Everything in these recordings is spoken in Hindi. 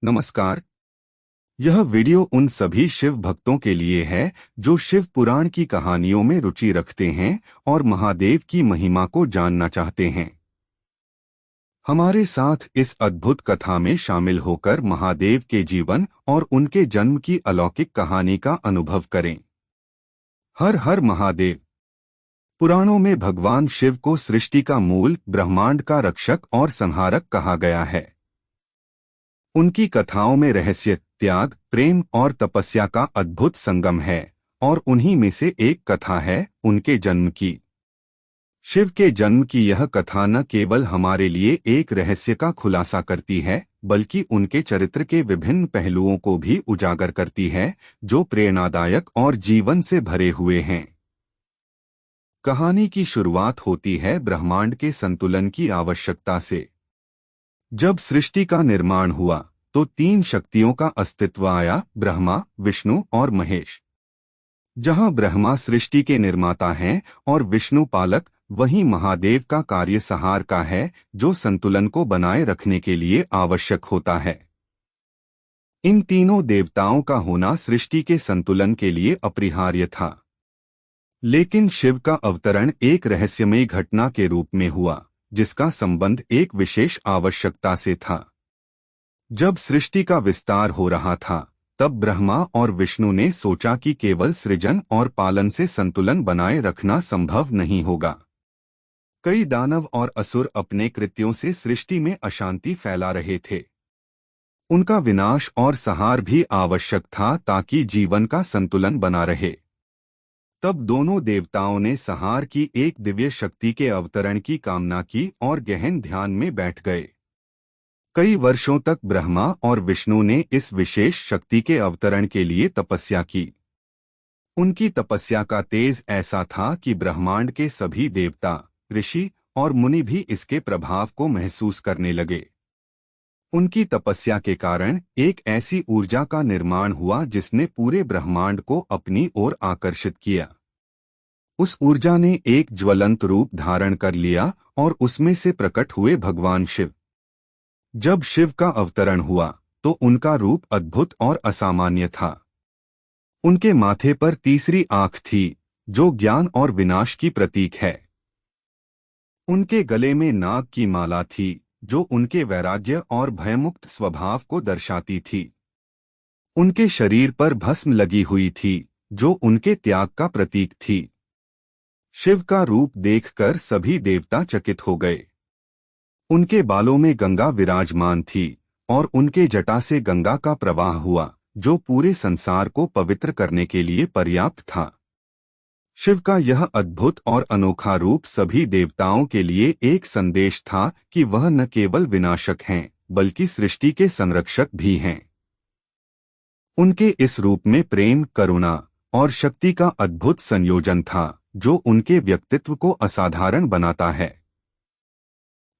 नमस्कार। यह वीडियो उन सभी शिव भक्तों के लिए है जो शिव पुराण की कहानियों में रुचि रखते हैं और महादेव की महिमा को जानना चाहते हैं। हमारे साथ इस अद्भुत कथा में शामिल होकर महादेव के जीवन और उनके जन्म की अलौकिक कहानी का अनुभव करें। हर हर महादेव। पुराणों में भगवान शिव को सृष्टि का मूल, ब्रह्मांड का रक्षक और संहारक कहा गया है। उनकी कथाओं में रहस्य, त्याग, प्रेम और तपस्या का अद्भुत संगम है और उन्हीं में से एक कथा है उनके जन्म की। शिव के जन्म की यह कथा न केवल हमारे लिए एक रहस्य का खुलासा करती है, बल्कि उनके चरित्र के विभिन्न पहलुओं को भी उजागर करती है, जो प्रेरणादायक और जीवन से भरे हुए हैं। कहानी की शुरुआत होती है ब्रह्मांड के संतुलन की आवश्यकता से। जब सृष्टि का निर्माण हुआ तो तीन शक्तियों का अस्तित्व आया, ब्रह्मा, विष्णु और महेश। जहां ब्रह्मा सृष्टि के निर्माता हैं और विष्णु पालक, वहीं महादेव का कार्य संहार का है, जो संतुलन को बनाए रखने के लिए आवश्यक होता है। इन तीनों देवताओं का होना सृष्टि के संतुलन के लिए अपरिहार्य था। लेकिन शिव का अवतरण एक रहस्यमयी घटना के रूप में हुआ, जिसका संबंध एक विशेष आवश्यकता से था। जब सृष्टि का विस्तार हो रहा था, तब ब्रह्मा और विष्णु ने सोचा कि केवल सृजन और पालन से संतुलन बनाए रखना संभव नहीं होगा। कई दानव और असुर अपने कृत्यों से सृष्टि में अशांति फैला रहे थे। उनका विनाश और संहार भी आवश्यक था ताकि जीवन का संतुलन बना रहे। तब दोनों देवताओं ने संहार की एक दिव्य शक्ति के अवतरण की कामना की और गहन ध्यान में बैठ गए। कई वर्षों तक ब्रह्मा और विष्णु ने इस विशेष शक्ति के अवतरण के लिए तपस्या की। उनकी तपस्या का तेज ऐसा था कि ब्रह्मांड के सभी देवता, ऋषि और मुनि भी इसके प्रभाव को महसूस करने लगे। उनकी तपस्या के कारण एक ऐसी ऊर्जा का निर्माण हुआ जिसने पूरे ब्रह्मांड को अपनी ओर आकर्षित किया। उस ऊर्जा ने एक ज्वलंत रूप धारण कर लिया और उसमें से प्रकट हुए भगवान शिव। जब शिव का अवतरण हुआ तो उनका रूप अद्भुत और असामान्य था। उनके माथे पर तीसरी आंख थी, जो ज्ञान और विनाश की प्रतीक है। उनके गले में नाग की माला थी, जो उनके वैराग्य और भयमुक्त स्वभाव को दर्शाती थी। उनके शरीर पर भस्म लगी हुई थी, जो उनके त्याग का प्रतीक थी। शिव का रूप देखकर सभी देवता चकित हो गए। उनके बालों में गंगा विराजमान थी और उनके जटा से गंगा का प्रवाह हुआ, जो पूरे संसार को पवित्र करने के लिए पर्याप्त था। शिव का यह अद्भुत और अनोखा रूप सभी देवताओं के लिए एक संदेश था कि वह न केवल विनाशक हैं, बल्कि सृष्टि के संरक्षक भी हैं। उनके इस रूप में प्रेम, करुणा और शक्ति का अद्भुत संयोजन था, जो उनके व्यक्तित्व को असाधारण बनाता है।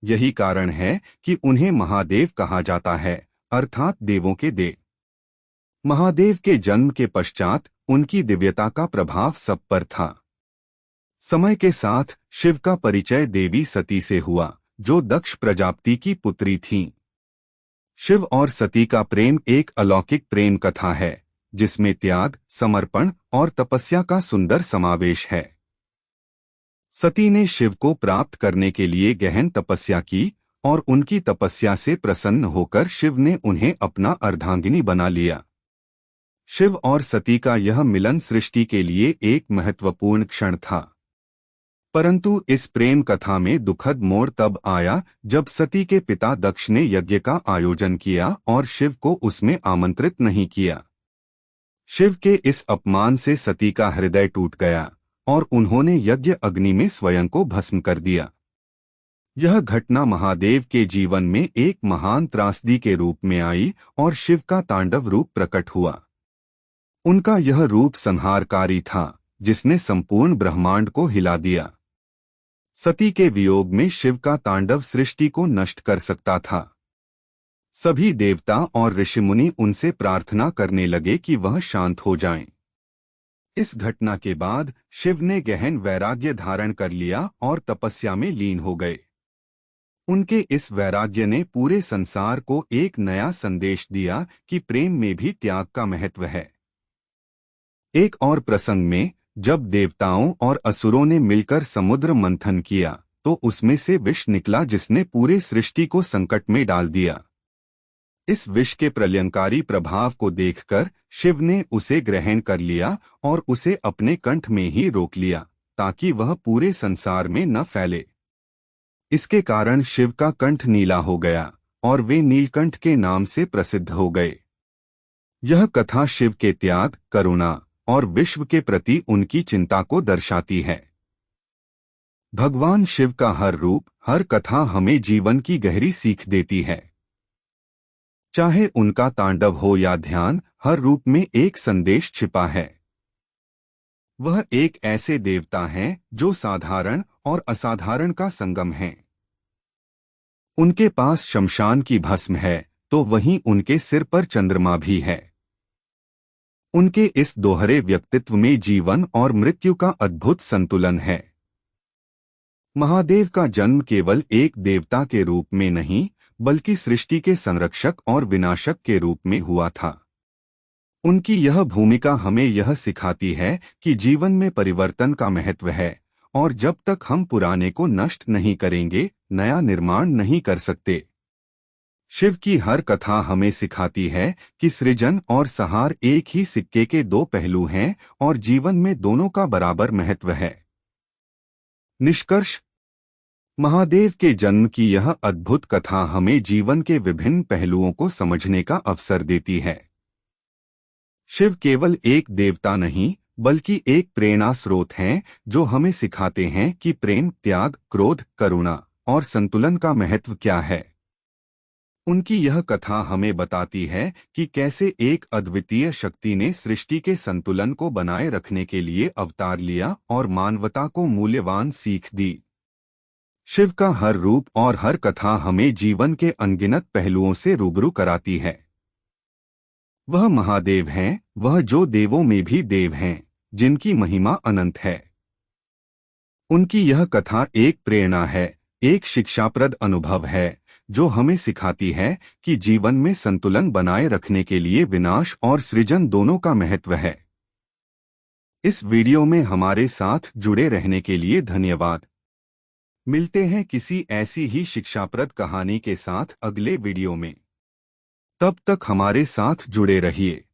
यही कारण है कि उन्हें महादेव कहा जाता है, अर्थात देवों के देव। महादेव के जन्म के पश्चात उनकी दिव्यता का प्रभाव सब पर था। समय के साथ शिव का परिचय देवी सती से हुआ, जो दक्ष प्रजापति की पुत्री थीं। शिव और सती का प्रेम एक अलौकिक प्रेम कथा है, जिसमें त्याग, समर्पण और तपस्या का सुंदर समावेश है। सती ने शिव को प्राप्त करने के लिए गहन तपस्या की और उनकी तपस्या से प्रसन्न होकर शिव ने उन्हें अपना अर्धांगिनी बना लिया। शिव और सती का यह मिलन सृष्टि के लिए एक महत्वपूर्ण क्षण था। परंतु इस प्रेम कथा में दुखद मोड़ तब आया जब सती के पिता दक्ष ने यज्ञ का आयोजन किया और शिव को उसमें आमंत्रित नहीं किया। शिव के इस अपमान से सती का हृदय टूट गया और उन्होंने यज्ञ अग्नि में स्वयं को भस्म कर दिया। यह घटना महादेव के जीवन में एक महान त्रासदी के रूप में आई और शिव का तांडव रूप प्रकट हुआ। उनका यह रूप संहारकारी था, जिसने संपूर्ण ब्रह्मांड को हिला दिया। सती के वियोग में शिव का तांडव सृष्टि को नष्ट कर सकता था। सभी देवता और ऋषिमुनि उनसे प्रार्थना करने लगे कि वह शांत हो जाएं। इस घटना के बाद शिव ने गहन वैराग्य धारण कर लिया और तपस्या में लीन हो गए। उनके इस वैराग्य ने पूरे संसार को एक नया संदेश दिया कि प्रेम में भी त्याग का महत्व है। एक और प्रसंग में, जब देवताओं और असुरों ने मिलकर समुद्र मंथन किया तो उसमें से विष निकला जिसने पूरे सृष्टि को संकट में डाल दिया। इस विष के प्रलयंकारी प्रभाव को देखकर शिव ने उसे ग्रहण कर लिया और उसे अपने कंठ में ही रोक लिया ताकि वह पूरे संसार में न फैले। इसके कारण शिव का कंठ नीला हो गया और वे नीलकंठ के नाम से प्रसिद्ध हो गए। यह कथा शिव के त्याग, करुणा और विश्व के प्रति उनकी चिंता को दर्शाती है। भगवान शिव का हर रूप, हर कथा हमें जीवन की गहरी सीख देती है। चाहे उनका तांडव हो या ध्यान, हर रूप में एक संदेश छिपा है। वह एक ऐसे देवता हैं जो साधारण और असाधारण का संगम हैं। उनके पास शमशान की भस्म है तो वहीं उनके सिर पर चंद्रमा भी है। उनके इस दोहरे व्यक्तित्व में जीवन और मृत्यु का अद्भुत संतुलन है। महादेव का जन्म केवल एक देवता के रूप में नहीं बल्कि सृष्टि के संरक्षक और विनाशक के रूप में हुआ था। उनकी यह भूमिका हमें यह सिखाती है कि जीवन में परिवर्तन का महत्व है और जब तक हम पुराने को नष्ट नहीं करेंगे, नया निर्माण नहीं कर सकते। शिव की हर कथा हमें सिखाती है कि सृजन और संहार एक ही सिक्के के दो पहलू हैं और जीवन में दोनों का बराबर महत्व है। निष्कर्ष, महादेव के जन्म की यह अद्भुत कथा हमें जीवन के विभिन्न पहलुओं को समझने का अवसर देती है। शिव केवल एक देवता नहीं बल्कि एक प्रेरणा स्रोत हैं जो हमें सिखाते हैं कि प्रेम, त्याग, क्रोध, करुणा और संतुलन का महत्व क्या है। उनकी यह कथा हमें बताती है कि कैसे एक अद्वितीय शक्ति ने सृष्टि के संतुलन को बनाए रखने के लिए अवतार लिया और मानवता को मूल्यवान सीख दी। शिव का हर रूप और हर कथा हमें जीवन के अनगिनत पहलुओं से रूबरू कराती है। वह महादेव हैं, वह जो देवों में भी देव हैं, जिनकी महिमा अनंत है। उनकी यह कथा एक प्रेरणा है, एक शिक्षाप्रद अनुभव है जो हमें सिखाती है कि जीवन में संतुलन बनाए रखने के लिए विनाश और सृजन दोनों का महत्व है। इस वीडियो में हमारे साथ जुड़े रहने के लिए धन्यवाद। मिलते हैं किसी ऐसी ही शिक्षाप्रद कहानी के साथ अगले वीडियो में। तब तक हमारे साथ जुड़े रहिए।